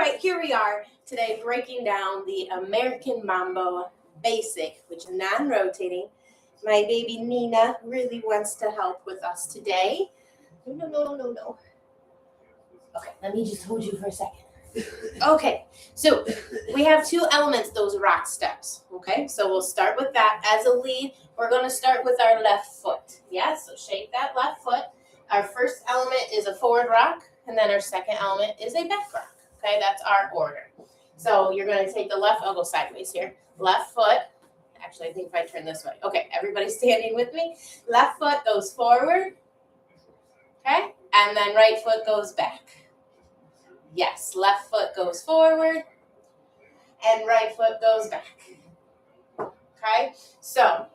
right, here we are today breaking down the American Mambo basic, which is non-rotating. My baby Nina really wants to help with us today. No. Okay, let me just hold you for a second. Okay, so we have two elements, those rock steps. Okay, so we'll start with that as a lead. We're going to start with our left foot. Yeah, so shake that left foot. Our first element is a forward rock, and then our second element is a back rock. Okay, that's our order. So you're going to take the left, I'll go sideways here. Left foot, actually I think if I turn this way. Okay, everybody standing with me. Left foot goes forward, okay, and then right foot goes back. Yes, left foot goes forward, and right foot goes back. Okay, so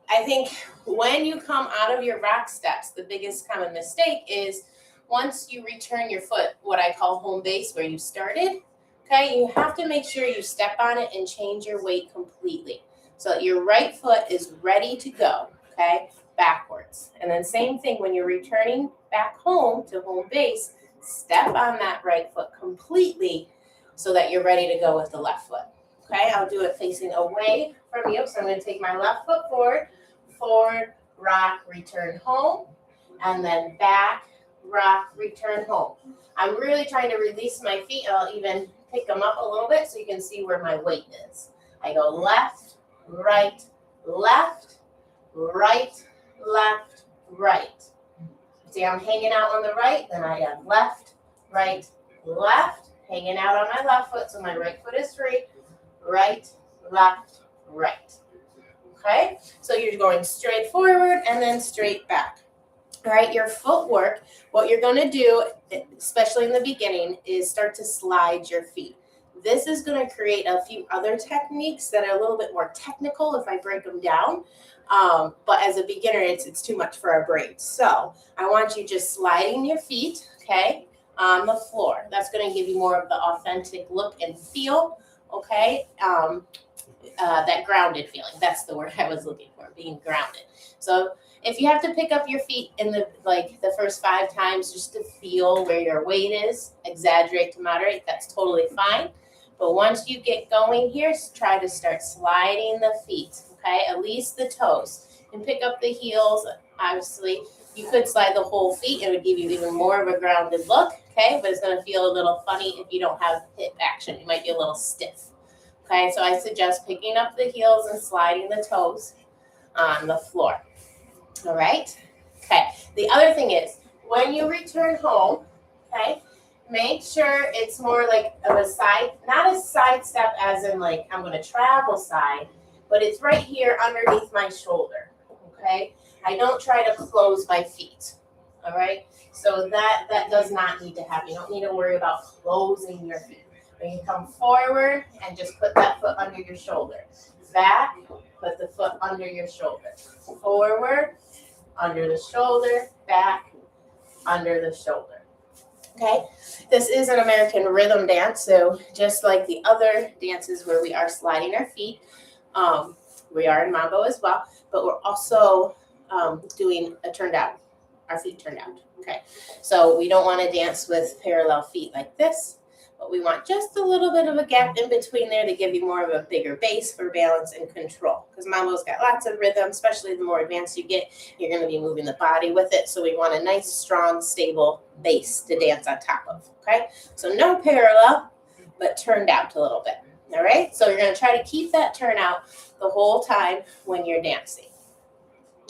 I think when you come out of your rock steps, the biggest common mistake is once you return your foot, what I call home base, where you started, okay, you have to make sure you step on it and change your weight completely so that your right foot is ready to go, okay, backwards. And then same thing when you're returning back home to home base, step on that right foot completely so that you're ready to go with the left foot. Okay, I'll do it facing away from you. So I'm going to take my left foot forward, rock, return home, and then back, rock, return home. I'm really trying to release my feet. I'll even pick them up a little bit so you can see where my weight is. I go left, right, left, right, left, right. See, I'm hanging out on the right, then I have left, right, left, hanging out on my left foot, so my right foot is free, right, left, right. Okay, so you're going straight forward and then straight back. All right, your footwork, what you're going to do, especially in the beginning, is start to slide your feet. This is going to create a few other techniques that are a little bit more technical if I break them down. But as a beginner, it's too much for our brains. So I want you just sliding your feet, okay, on the floor. That's going to give you more of the authentic look and feel, okay? That grounded feeling. That's the word I was looking for, being grounded. So if you have to pick up your feet in the first 5 times just to feel where your weight is, exaggerate to moderate, that's totally fine. But once you get going here, try to start sliding the feet, okay? At least the toes. And pick up the heels. Obviously, you could slide the whole feet. It would give you even more of a grounded look, okay? But it's going to feel a little funny if you don't have hip action. You might be a little stiff, okay? So I suggest picking up the heels and sliding the toes on the floor, all right? Okay, the other thing is, when you return home, okay, make sure it's more like of a side, not a side step as in like I'm going to travel side, but it's right here underneath my shoulder, okay? I don't try to close my feet, all right? So that does not need to happen. You don't need to worry about closing your feet. When you come forward and just put that foot under your shoulder. Back, put the foot under your shoulder. Forward, under the shoulder, back, under the shoulder. Okay, this is an American rhythm dance, so just like the other dances where we are sliding our feet, we are in Mambo as well, but we're also doing a turned out, our feet turned out. Okay, so we don't want to dance with parallel feet like this, but we want just a little bit of a gap in between there to give you more of a bigger base for balance and control. Because Mambo's got lots of rhythm, especially the more advanced you get, you're going to be moving the body with it. So we want a nice, strong, stable base to dance on top of, okay? So no parallel, but turned out a little bit, all right? So you're going to try to keep that turnout the whole time when you're dancing,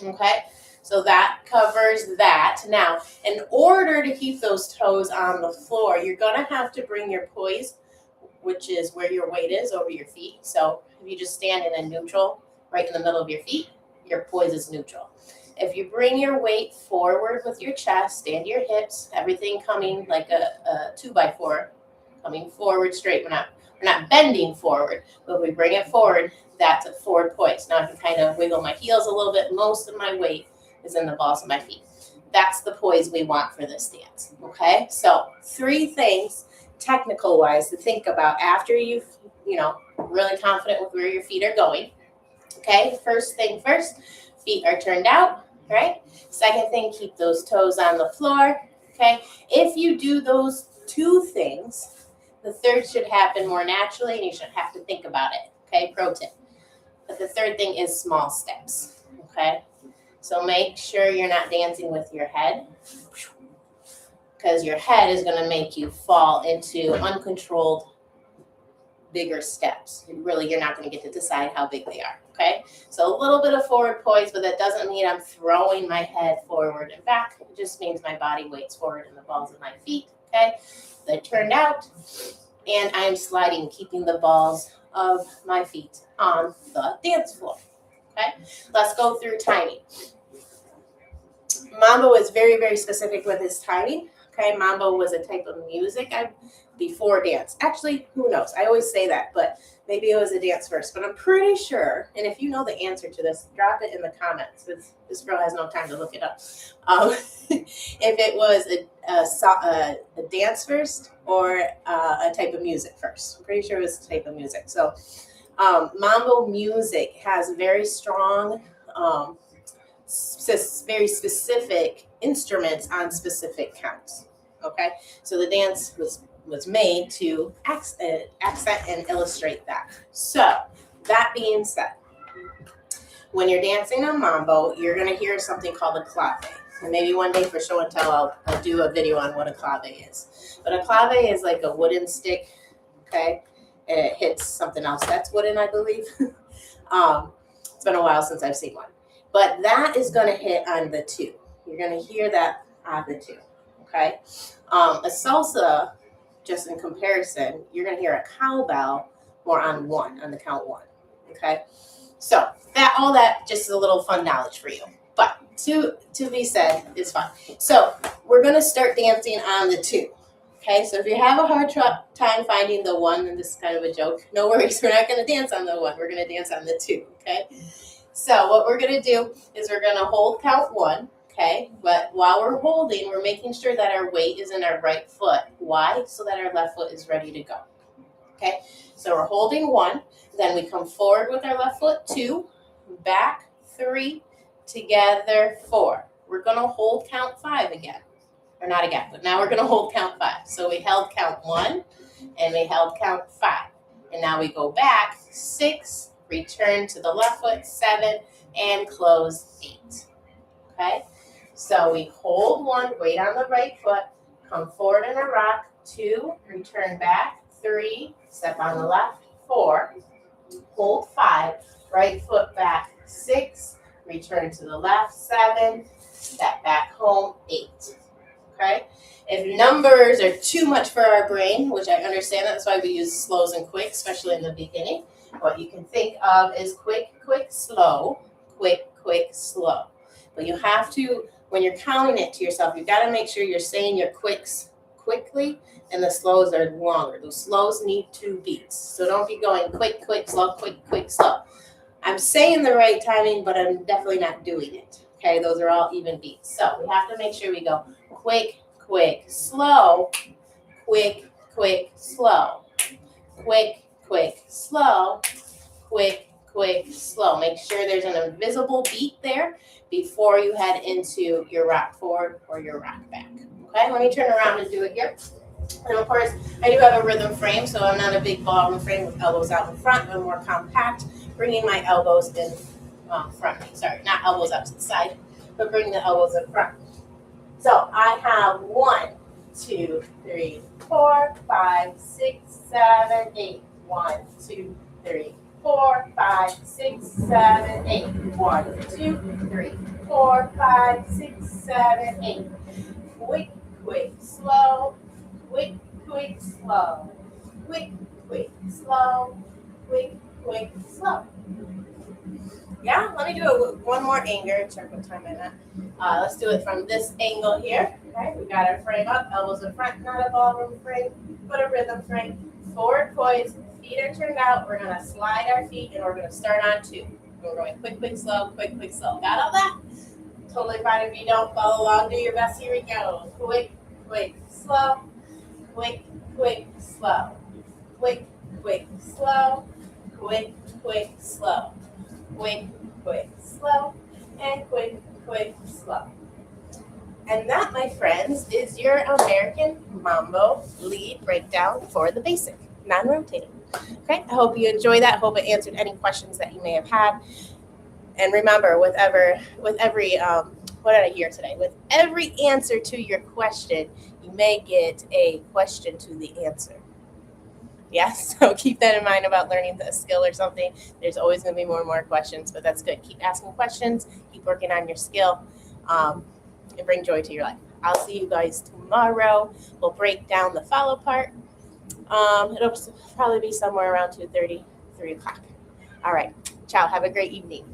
okay? So that covers that. Now, in order to keep those toes on the floor, you're going to have to bring your poise, which is where your weight is, over your feet. So if you just stand in a neutral, right in the middle of your feet, your poise is neutral. If you bring your weight forward with your chest, stand your hips, everything coming like a 2x4, coming forward straight. We're not bending forward, but we bring it forward, that's a forward poise. Now I can kind of wiggle my heels a little bit. Most of my weight is in the balls of my feet. That's the poise we want for this dance, okay? So 3 things, technical-wise, to think about after you've, really confident with where your feet are going, okay? First thing first, feet are turned out, right? Second thing, keep those toes on the floor, okay? If you do those 2 things. The third should happen more naturally, and you shouldn't have to think about it. Okay, pro tip. But the third thing is small steps. Okay, so make sure you're not dancing with your head, because your head is going to make you fall into uncontrolled bigger steps. Really, you're not going to get to decide how big they are. Okay, so a little bit of forward poise, but that doesn't mean I'm throwing my head forward and back. It just means my body weights forward and the balls of my feet. Okay, they're turned out, and I'm sliding, keeping the balls of my feet on the dance floor. Okay, let's go through timing. Mambo is very, very specific with his timing. Okay, Mambo was a type of music before dance. Actually, who knows? I always say that, but maybe it was a dance first. But I'm pretty sure, and if you know the answer to this, drop it in the comments, because this girl has no time to look it up. If it was a dance first or a type of music first. I'm pretty sure it was a type of music. So Mambo music has very strong, very specific instruments on specific counts. Okay, so the dance was made to accent and illustrate that. So that being said, when you're dancing on Mambo, you're going to hear something called a clave. And maybe one day for show and tell, I'll do a video on what a clave is. But a clave is like a wooden stick, okay, and it hits something else that's wooden, I believe. It's been a while since I've seen one. But that is going to hit on the 2. You're going to hear that on the 2, okay? A salsa, just in comparison, you're going to hear a cowbell more on 1, on the count 1, okay? So all that just is a little fun knowledge for you. But to be said, it's fun. So we're going to start dancing on the 2, okay? So if you have a hard time finding the 1, and this is kind of a joke, no worries. We're not going to dance on the 1. We're going to dance on the 2, okay? So what we're going to do is we're going to hold count 1, okay? But while we're holding, we're making sure that our weight is in our right foot. Why? So that our left foot is ready to go, okay? So we're holding 1, then we come forward with our left foot, 2, back, 3, together, 4. We're going to hold count 5 again. Or not again, but now we're going to hold count 5. So we held count 1, and we held count 5. And now we go back, 6, return to the left foot, 7, and close 8. Okay? So we hold 1, weight on the right foot, come forward in a rock, 2, return back, 3, step on the left, 4, hold 5, right foot back, 6, return to the left, 7, step back home, 8. Okay? If numbers are too much for our brain, which I understand, that's why we use slows and quick, especially in the beginning. What you can think of is quick, quick, slow, quick, quick, slow. But you have to, when you're counting it to yourself, you've got to make sure you're saying your quicks quickly and the slows are longer. Those slows need 2 beats. So don't be going quick, quick, slow, quick, quick, slow. I'm saying the right timing, but I'm definitely not doing it. Okay, those are all even beats. So we have to make sure we go quick, quick, slow, quick, quick, slow, quick, quick, slow, quick, quick, slow. Make sure there's an invisible beat there before you head into your rock forward or your rock back. Okay, let me turn around and do it here. And of course, I do have a rhythm frame, so I'm not a big ballroom frame with elbows out in front. I'm more compact, bringing my elbows in front. Sorry, not elbows out to the side, but bring the elbows in front. So I have 1, 2, 3, 4, 5, 6, 7, 8. 1, 2, 3, 4, 5, 6, 7, 8. 1, 2, 3, 4, 5, 6, 7, 8. Quick, quick, slow. Quick, quick, slow. Quick, quick, slow. Quick, quick, slow. Yeah, let me do it with one more angle. Check what time I'm at. Let's do it from this angle here. Okay, we got our frame up, elbows in front, not a ballroom frame, but a rhythm frame. Forward poise, feet are turned out. We're going to slide our feet, and we're going to start on 2. We're going quick, quick, slow, quick, quick, slow. Got all that? Totally fine if you don't. Follow along, do your best. Here we go. Quick, quick, slow. Quick, quick, slow. Quick, quick, slow. Quick, quick, slow. Quick, quick, slow. And quick, quick, slow. And that, my friends, is your American Mambo lead breakdown for the basic, non-rotating. Okay, I hope you enjoy that. I hope it answered any questions that you may have had. And remember, with every what did I hear today? With every answer to your question, you may get a question to the answer. Yes, so keep that in mind about learning a skill or something. There's always going to be more and more questions, but that's good. Keep asking questions, keep working on your skill, and bring joy to your life. I'll see you guys tomorrow. We'll break down the follow part. It'll probably be somewhere around 2:30, 3 o'clock. All right. Ciao. Have a great evening.